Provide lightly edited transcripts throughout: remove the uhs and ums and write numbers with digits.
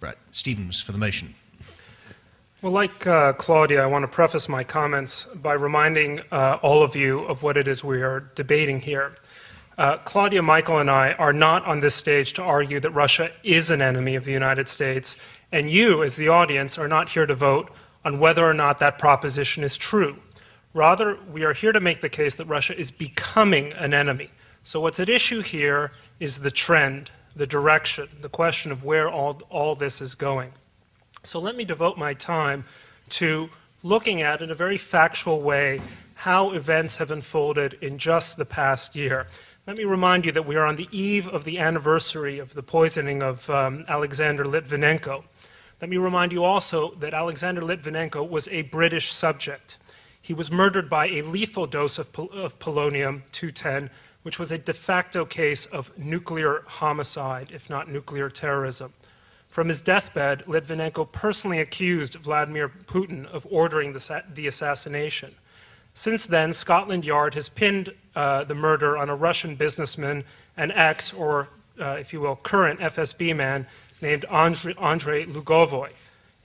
Bret Stephens for the motion. Well, like Claudia, I want to preface my comments by reminding all of you of what it is we are debating here. Claudia, Michael, and I are not on this stage to argue that Russia is an enemy of the United States, and you, as the audience, are not here to vote on whether or not that proposition is true. Rather, we are here to make the case that Russia is becoming an enemy. So what's at issue here is the trend, the direction, the question of where all this is going. So let me devote my time to looking at, in a very factual way, how events have unfolded in just the past year. Let me remind you that we are on the eve of the anniversary of the poisoning of Alexander Litvinenko. Let me remind you also that Alexander Litvinenko was a British subject. He was murdered by a lethal dose of polonium-210, which was a de facto case of nuclear homicide, if not nuclear terrorism. From his deathbed, Litvinenko personally accused Vladimir Putin of ordering the assassination. Since then, Scotland Yard has pinned the murder on a Russian businessman, an ex, or if you will, current FSB man named Andrei Lugovoy.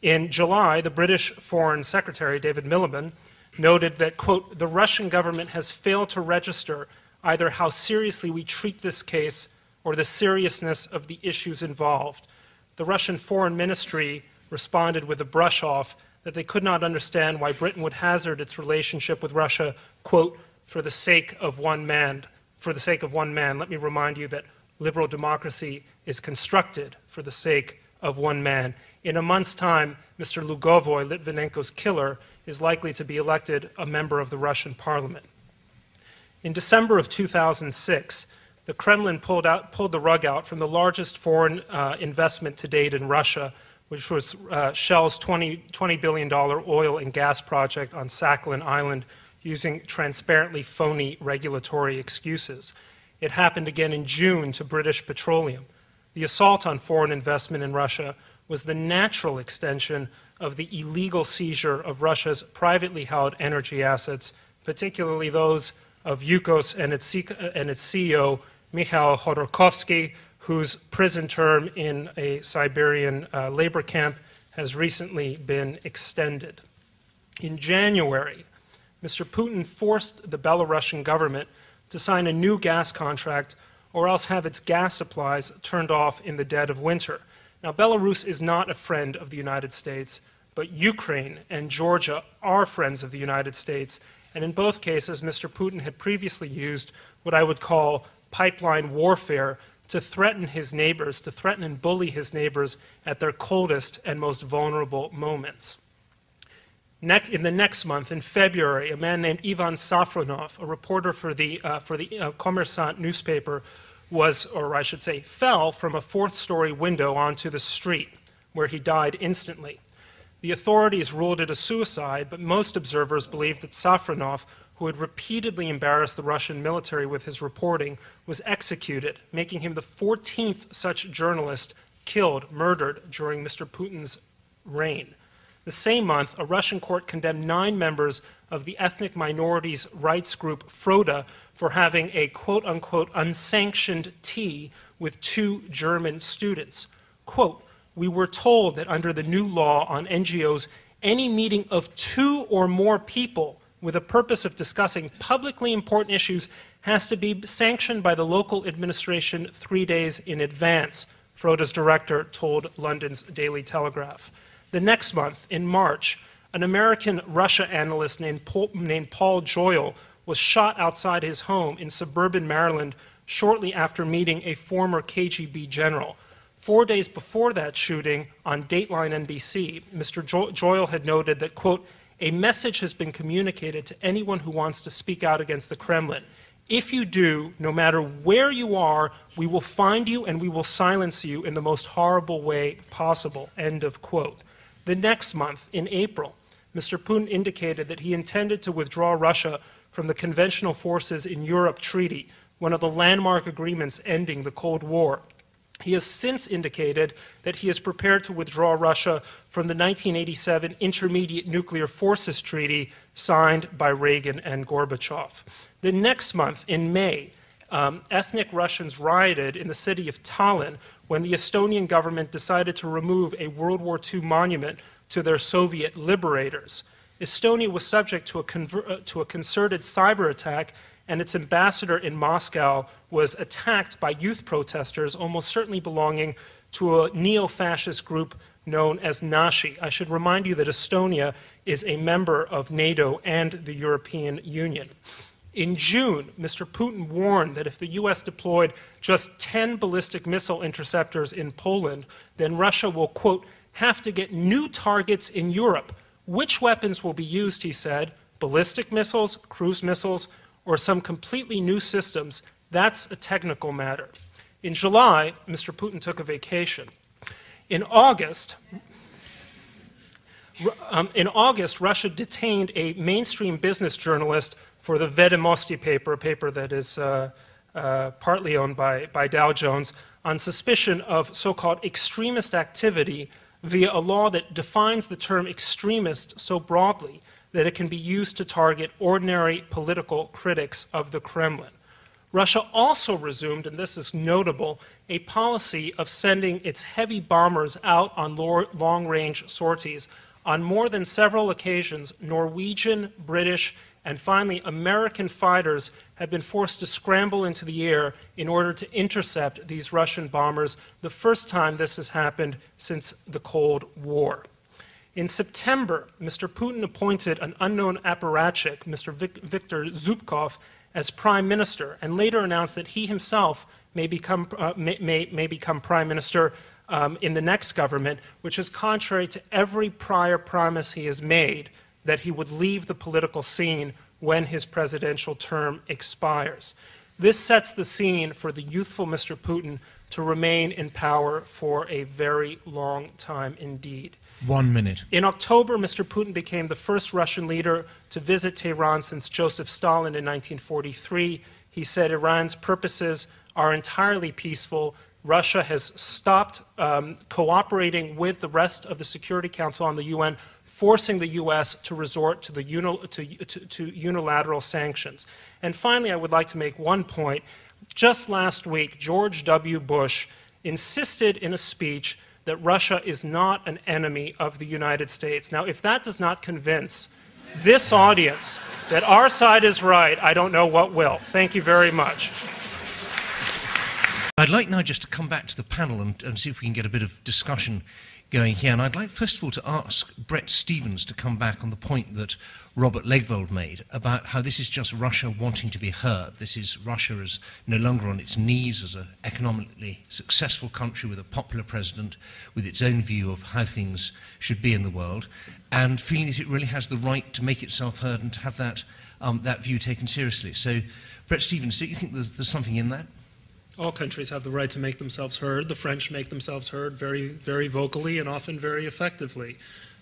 In July, the British Foreign Secretary, David Miliband, noted that, quote, the Russian government has failed to register either how seriously we treat this case or the seriousness of the issues involved. The Russian Foreign Ministry responded with a brush-off that they could not understand why Britain would hazard its relationship with Russia, quote, for the sake of one man. For the sake of one man. Let me remind you that liberal democracy is constructed for the sake of one man. In a month's time, Mr. Lugovoy, Litvinenko's killer, is likely to be elected a member of the Russian parliament. In December of 2006, the Kremlin pulled the rug out from the largest foreign investment to date in Russia, which was Shell's $20 billion oil and gas project on Sakhalin Island, using transparently phony regulatory excuses. It happened again in June to British Petroleum. The assault on foreign investment in Russia was the natural extension of the illegal seizure of Russia's privately held energy assets, particularly those of Yukos and its CEO, Mikhail Khodorkovsky, whose prison term in a Siberian labor camp has recently been extended. In January, Mr. Putin forced the Belarusian government to sign a new gas contract or else have its gas supplies turned off in the dead of winter. Now, Belarus is not a friend of the United States, but Ukraine and Georgia are friends of the United States, and in both cases, Mr. Putin had previously used what I would call pipeline warfare to threaten his neighbors, to threaten and bully his neighbors at their coldest and most vulnerable moments. In the next month, in February, a man named Ivan Safronov, a reporter for the Kommersant newspaper, fell from a fourth-story window onto the street, where he died instantly. The authorities ruled it a suicide, but most observers believe that Safronov, who had repeatedly embarrassed the Russian military with his reporting, was executed, making him the 14th such journalist killed, murdered, during Mr. Putin's reign. The same month, a Russian court condemned 9 members of the ethnic minorities rights group Froda for having a quote-unquote unsanctioned tea with 2 German students. Quote, we were told that under the new law on NGOs, any meeting of 2 or more people with a purpose of discussing publicly important issues has to be sanctioned by the local administration 3 days in advance, Froda's director told London's Daily Telegraph. The next month, in March, an American Russia analyst named Paul Joyal was shot outside his home in suburban Maryland shortly after meeting a former KGB general. 4 days before that shooting, on Dateline NBC, Mr. Joyal had noted that, quote, a message has been communicated to anyone who wants to speak out against the Kremlin. If you do, no matter where you are, we will find you and we will silence you in the most horrible way possible, end of quote. The next month, in April, Mr. Putin indicated that he intended to withdraw Russia from the Conventional Forces in Europe Treaty, one of the landmark agreements ending the Cold War. He has since indicated that he is prepared to withdraw Russia from the 1987 Intermediate Nuclear Forces Treaty signed by Reagan and Gorbachev. The next month, in May, ethnic Russians rioted in the city of Tallinn when the Estonian government decided to remove a World War II monument to their Soviet liberators. Estonia was subject to a concerted cyber attack, and its ambassador in Moscow was attacked by youth protesters, almost certainly belonging to a neo-fascist group known as Nashi. I should remind you that Estonia is a member of NATO and the European Union. In June, Mr. Putin warned that if the US deployed just 10 ballistic missile interceptors in Poland, then Russia will, quote, have to get new targets in Europe. Which weapons will be used, he said, ballistic missiles, cruise missiles, or some completely new systems? That's a technical matter. In July, Mr. Putin took a vacation. In August, Russia detained a mainstream business journalist for the Vedomosti paper, a paper that is partly owned by Dow Jones, on suspicion of so-called extremist activity via a law that defines the term extremist so broadly that it can be used to target ordinary political critics of the Kremlin. Russia also resumed, and this is notable, a policy of sending its heavy bombers out on long-range sorties. On more than several occasions, Norwegian, British, and finally American fighters have been forced to scramble into the air in order to intercept these Russian bombers, the first time this has happened since the Cold War. In September, Mr. Putin appointed an unknown apparatchik, Mr. Viktor Zubkov, as prime minister, and later announced that he himself may become prime minister in the next government, which is contrary to every prior promise he has made that he would leave the political scene when his presidential term expires. This sets the scene for the youthful Mr. Putin to remain in power for a very long time indeed. 1 minute. In October, Mr. Putin became the first Russian leader to visit Tehran since Joseph Stalin in 1943. He said Iran's purposes are entirely peaceful. Russia has stopped cooperating with the rest of the Security Council on the UN, forcing the U.S. to resort to, to unilateral sanctions. And finally, I would like to make one point. Just last week, George W. Bush insisted in a speech that Russia is not an enemy of the United States. Now, if that does not convince this audience that our side is right, I don't know what will. Thank you very much. I'd like now just to come back to the panel and see if we can get a bit of discussion going here. And I'd like, first of all, to ask Bret Stephens to come back on the point that Robert Legvold made about how this is just Russia wanting to be heard. This is Russia as no longer on its knees as an economically successful country with a popular president, with its own view of how things should be in the world, and feeling that it really has the right to make itself heard and to have that, that view taken seriously. So, Bret Stephens, do you think there's something in that? All countries have the right to make themselves heard. The French make themselves heard very, very vocally and often very effectively.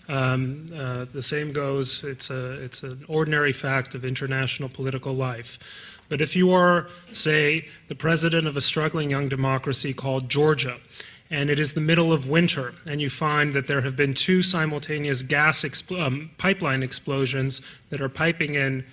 The same goes, it's an ordinary fact of international political life. But if you are, say, the president of a struggling young democracy called Georgia, and it is the middle of winter, and you find that there have been two simultaneous pipeline explosions that are piping in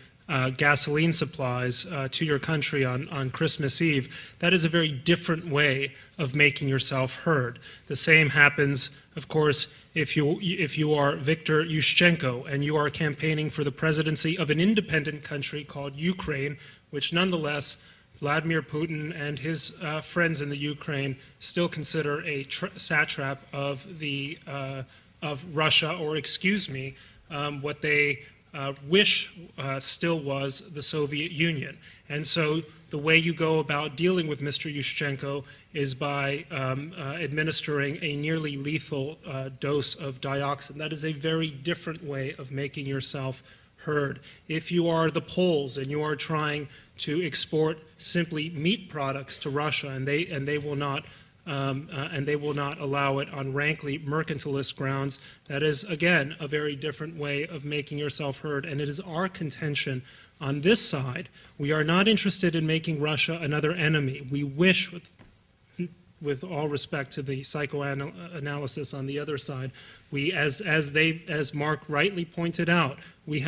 gasoline supplies to your country on Christmas Eve, that is a very different way of making yourself heard. The same happens, of course, if you are Viktor Yushchenko and you are campaigning for the presidency of an independent country called Ukraine, which nonetheless Vladimir Putin and his friends in the Ukraine still consider a satrap of Russia, or excuse me, what they wish still was the Soviet Union. And so the way you go about dealing with Mr. Yushchenko is by administering a nearly lethal dose of dioxin. That is a very different way of making yourself heard. If you are the Poles and you are trying to export simply meat products to Russia, and they will not allow it on rankly mercantilist grounds, that is, again, a very different way of making yourself heard. And it is our contention on this side, we are not interested in making Russia another enemy. We wish, with all respect to the psychoanalysis on the other side, we, as Mark rightly pointed out, we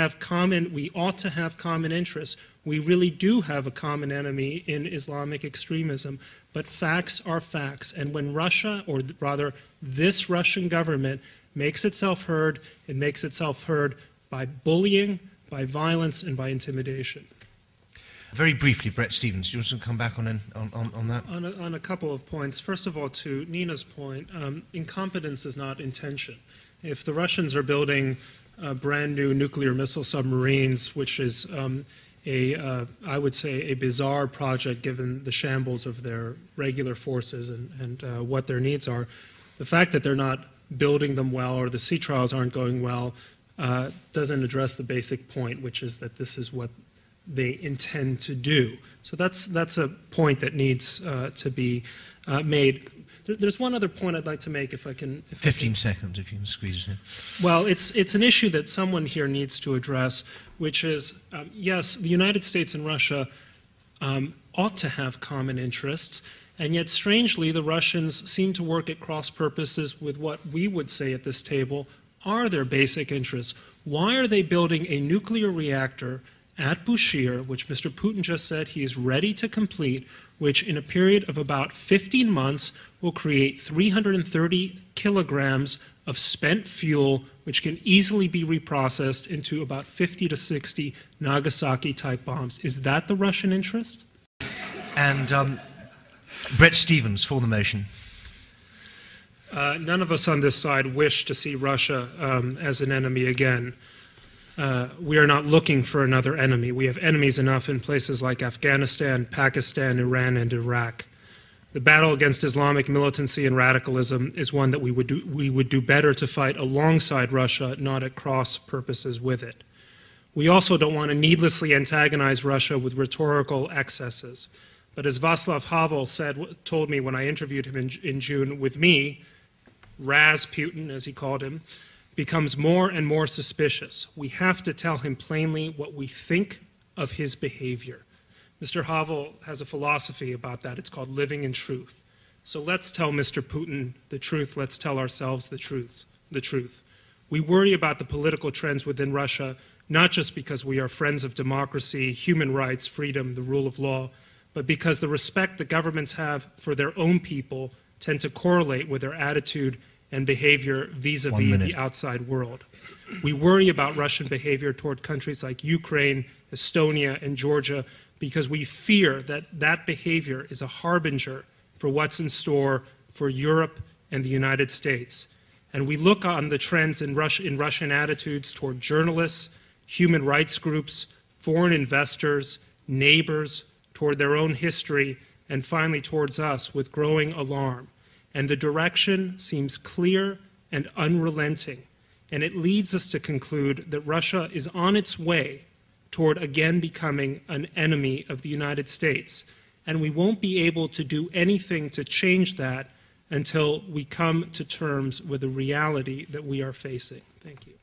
ought to have common interests. We really do have a common enemy in Islamic extremism, but facts are facts. And when Russia, or rather this Russian government, makes itself heard, it makes itself heard by bullying, by violence, and by intimidation. Very briefly, Bret Stephens, do you want to come back on that? On a couple of points. First of all, to Nina's point, incompetence is not intention. If the Russians are building brand new nuclear missile submarines, which is I would say a bizarre project given the shambles of their regular forces and what their needs are, the fact that they're not building them well or the sea trials aren't going well doesn't address the basic point, which is that this is what they intend to do. So that's a point that needs to be made. There's one other point I'd like to make, if I can. 15 seconds, if you can squeeze it in. Well, it's an issue that someone here needs to address, which is, yes, the United States and Russia ought to have common interests, and yet strangely the Russians seem to work at cross purposes with what we would say at this table are their basic interests. Why are they building a nuclear reactor at Bushehr, which Mr. Putin just said he is ready to complete, which in a period of about 15 months will create 330 kilograms of spent fuel, which can easily be reprocessed into about 50 to 60 Nagasaki-type bombs? Is that the Russian interest? And Bret Stephens, for the motion. None of us on this side wish to see Russia as an enemy again. We are not looking for another enemy. We have enemies enough in places like Afghanistan, Pakistan, Iran, and Iraq. The battle against Islamic militancy and radicalism is one that we would do better to fight alongside Russia, not at cross purposes with it. We also don't want to needlessly antagonize Russia with rhetorical excesses. But as Václav Havel told me when I interviewed him in June with me, Putin, as he called him, becomes more and more suspicious. We have to tell him plainly what we think of his behavior. Mr. Havel has a philosophy about that. It's called living in truth. So let's tell Mr. Putin the truth. Let's tell ourselves the truth. We worry about the political trends within Russia, not just because we are friends of democracy, human rights, freedom, the rule of law, but because the respect the governments have for their own people tend to correlate with their attitude and behavior vis-a-vis the outside world. We worry about Russian behavior toward countries like Ukraine, Estonia, and Georgia because we fear that that behavior is a harbinger for what's in store for Europe and the United States. And we look on the trends in Russian attitudes toward journalists, human rights groups, foreign investors, neighbors, toward their own history, and finally towards us with growing alarm. And the direction seems clear and unrelenting. And it leads us to conclude that Russia is on its way toward again becoming an enemy of the United States. And we won't be able to do anything to change that until we come to terms with the reality that we are facing. Thank you.